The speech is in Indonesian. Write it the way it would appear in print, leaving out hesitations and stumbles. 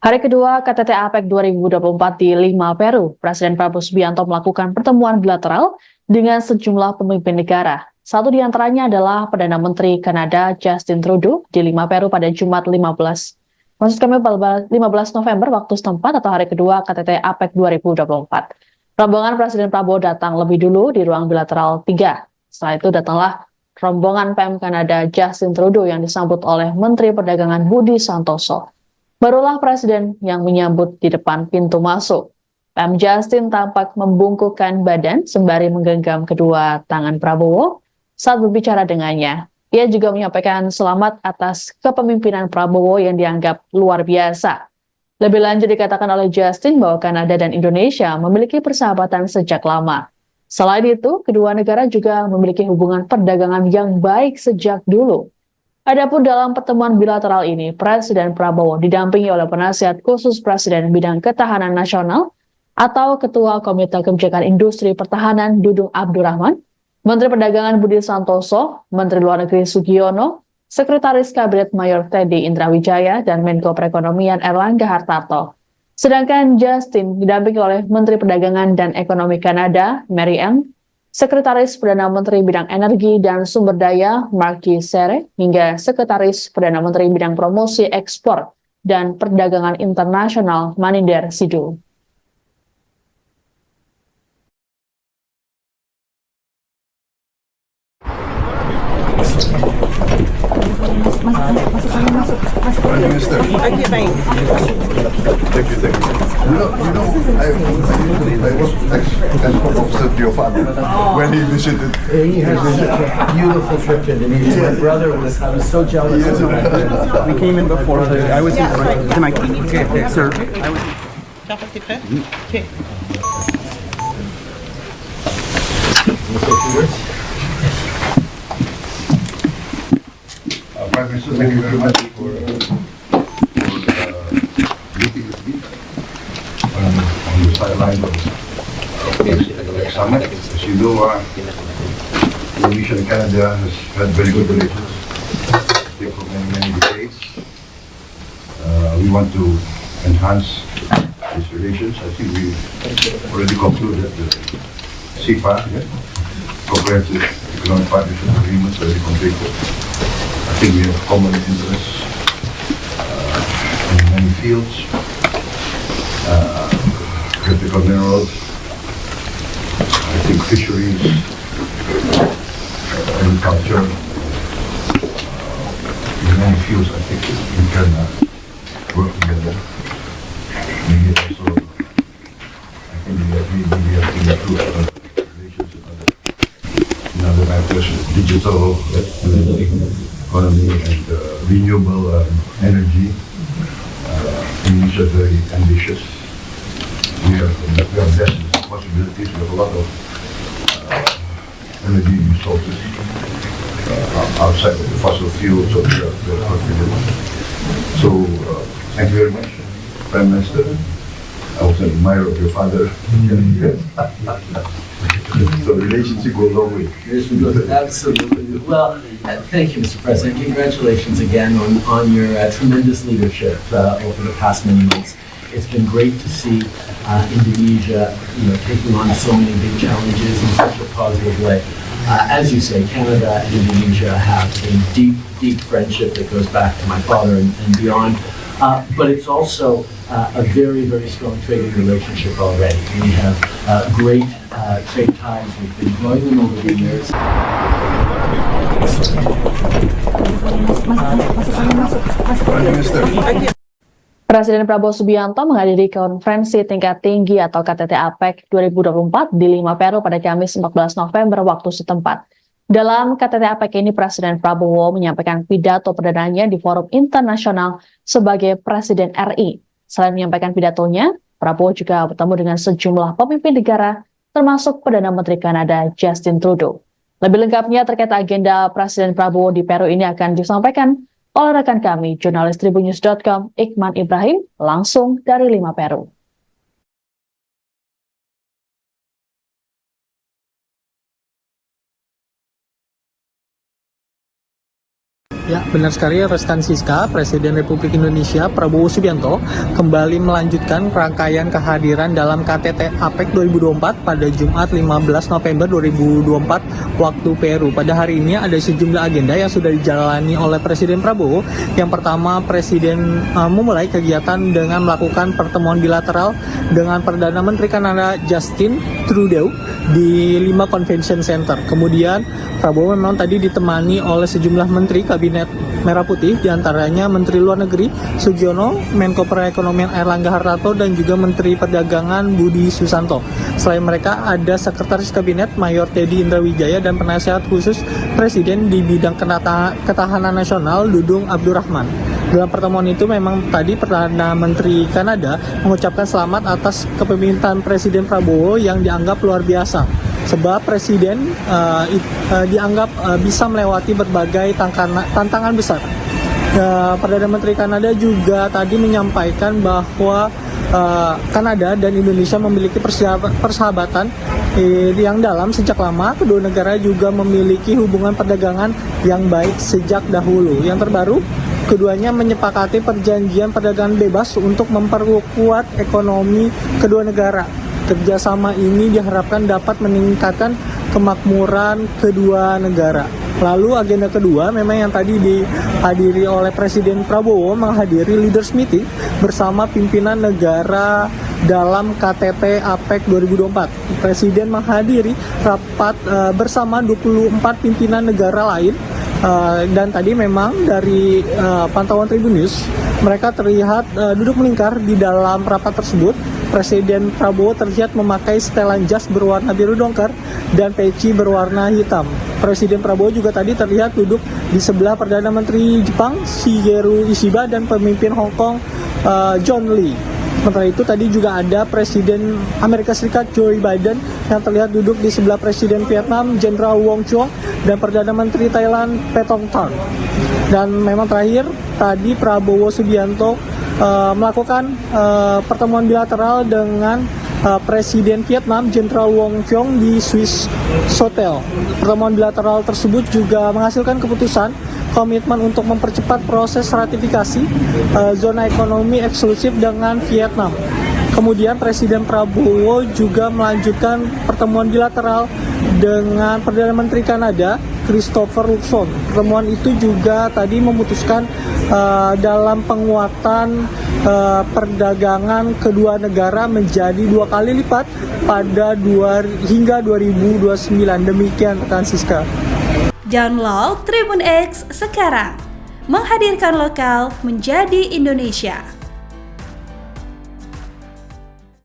Hari kedua KTT APEC 2024 di Lima, Peru, Presiden Prabowo Subianto melakukan pertemuan bilateral dengan sejumlah pemimpin negara. Satu di antaranya adalah Perdana Menteri Kanada Justin Trudeau di Lima, Peru pada Jumat 15 November waktu setempat atau hari kedua KTT APEC 2024. Rombongan Presiden Prabowo datang lebih dulu di ruang bilateral 3. Setelah itu datanglah rombongan PM Kanada Justin Trudeau yang disambut oleh Menteri Perdagangan Budi Santoso. Barulah Presiden yang menyambut di depan pintu masuk. PM Justin tampak membungkukkan badan sembari menggenggam kedua tangan Prabowo saat berbicara dengannya. Ia juga menyampaikan selamat atas kepemimpinan Prabowo yang dianggap luar biasa. Lebih lanjut dikatakan oleh Justin bahwa Kanada dan Indonesia memiliki persahabatan sejak lama. Selain itu, kedua negara juga memiliki hubungan perdagangan yang baik sejak dulu. Adapun dalam pertemuan bilateral ini, Presiden Prabowo didampingi oleh penasihat khusus Presiden bidang ketahanan nasional atau Ketua Komite Kebijakan Industri Pertahanan Dudung Abdurrahman, Menteri Perdagangan Budi Santoso, Menteri Luar Negeri Sugiono, Sekretaris Kabinet Mayor Teddy Indrawijaya, dan Menko Perekonomian Erlangga Hartarto. Sedangkan Justin didampingi oleh Menteri Perdagangan dan Ekonomi Kanada, Mary Ann, Sekretaris Perdana Menteri Bidang Energi dan Sumber Daya Marky Sere, hingga Sekretaris Perdana Menteri Bidang Promosi Ekspor dan Perdagangan Internasional Maninder Sidul. Prime Minister. Okay, fine. Thank you. I was ex-escort officer to your father when he visited. He has such a beautiful trip to Indonesia. My brother I was so jealous. Yes. We came in before. I was in front. Can I? Okay, sir. T'es prêt? Okay. Prime Minister, thank you very much for meeting with me on the sideline of the summit. As you know, Indonesia and Canada has had very good relations for many decades. We want to enhance these relations. I think we already concluded the CEPA, Comprehensive Economic Partnership Agreements, already completed. I think we have common interests in many fields, critical minerals, I think fisheries, agriculture, in many fields I think we can work together. Maybe also, I think we have to improve relations in other matters, digital, economy and renewable energy. Indonesia is very ambitious. We are blessed with possibilities. We have a lot of energy resources outside of the fossil fuels, so we are confident. So thank you very much, Prime Minister. I was an admirer of your father. So the relationship goes a long way. Absolutely. Well, thank you, Mr. President. Congratulations again on your tremendous leadership over the past many months. It's been great to see Indonesia, taking on so many big challenges in such a positive way. As you say, Canada and Indonesia have a deep, deep friendship that goes back to my father and beyond. But it's also a very, very strong trading relationship already. We have great trade ties. We've been growing them over the years. Prime Minister. Presiden Prabowo Subianto menghadiri konferensi tingkat tinggi atau KTT APEC 2024 di Lima, Peru pada Kamis 14 November waktu setempat. Dalam KTT APEC ini, Presiden Prabowo menyampaikan pidato perdananya di forum internasional sebagai Presiden RI. Selain menyampaikan pidatonya, Prabowo juga bertemu dengan sejumlah pemimpin negara, termasuk Perdana Menteri Kanada Justin Trudeau. Lebih lengkapnya terkait agenda Presiden Prabowo di Peru ini akan disampaikan oleh rekan kami, jurnalis Tribunnews.com, Iqman Ibrahim, langsung dari Lima, Peru. Ya, benar sekali rekan Siska, Presiden Republik Indonesia Prabowo Subianto kembali melanjutkan rangkaian kehadiran dalam KTT APEC 2024 pada Jumat 15 November 2024 waktu Peru. Pada hari ini ada sejumlah agenda yang sudah dijalani oleh Presiden Prabowo. Yang pertama, Presiden memulai kegiatan dengan melakukan pertemuan bilateral dengan Perdana Menteri Kanada Justin Trudeau di 5 Convention Center. Kemudian Prabowo memang tadi ditemani oleh sejumlah menteri Kabinet Merah Putih, diantaranya Menteri Luar Negeri Sugiono, Menko Perekonomian Airlangga Hartarto, dan juga Menteri Perdagangan Budi Susanto. Selain mereka ada Sekretaris Kabinet Mayor Teddy Indrawijaya dan Penasihat Khusus Presiden di bidang ketahanan nasional Dudung Abdurrahman. Dalam pertemuan itu memang tadi Perdana Menteri Kanada mengucapkan selamat atas kepemimpinan Presiden Prabowo yang dianggap luar biasa. Sebab Presiden dianggap bisa melewati berbagai tantangan besar. Perdana Menteri Kanada juga tadi menyampaikan bahwa Kanada dan Indonesia memiliki persahabatan yang dalam sejak lama. Kedua negara juga memiliki hubungan perdagangan yang baik sejak dahulu. Yang terbaru, keduanya menyepakati perjanjian perdagangan bebas untuk memperkuat ekonomi kedua negara. Kerjasama ini diharapkan dapat meningkatkan kemakmuran kedua negara. Lalu agenda kedua memang yang tadi dihadiri oleh Presiden Prabowo, menghadiri leaders meeting bersama pimpinan negara dalam KTT APEC 2024. Presiden menghadiri rapat bersama 24 pimpinan negara lain. Dan tadi memang dari pantauan Tribun News, mereka terlihat duduk melingkar di dalam rapat tersebut. Presiden Prabowo terlihat memakai setelan jas berwarna biru dongker dan peci berwarna hitam. Presiden Prabowo juga tadi terlihat duduk di sebelah Perdana Menteri Jepang Shigeru Ishiba dan pemimpin Hong Kong John Lee. Sementara itu tadi juga ada Presiden Amerika Serikat Joe Biden yang terlihat duduk di sebelah Presiden Vietnam Jenderal Wong Chong dan Perdana Menteri Thailand Petong Tan. Dan memang terakhir tadi Prabowo Subianto melakukan pertemuan bilateral dengan Presiden Vietnam Jenderal Wong Chong di Swiss Hotel. Pertemuan bilateral tersebut juga menghasilkan keputusan komitmen untuk mempercepat proses ratifikasi zona ekonomi eksklusif dengan Vietnam. Kemudian Presiden Prabowo juga melanjutkan pertemuan bilateral dengan Perdana Menteri Kanada Christopher Luxon. Pertemuan itu juga tadi memutuskan dalam penguatan perdagangan kedua negara menjadi 2 kali lipat pada hingga 2029. Demikian rekan Siska. Download Tribun X sekarang, menghadirkan lokal menjadi Indonesia.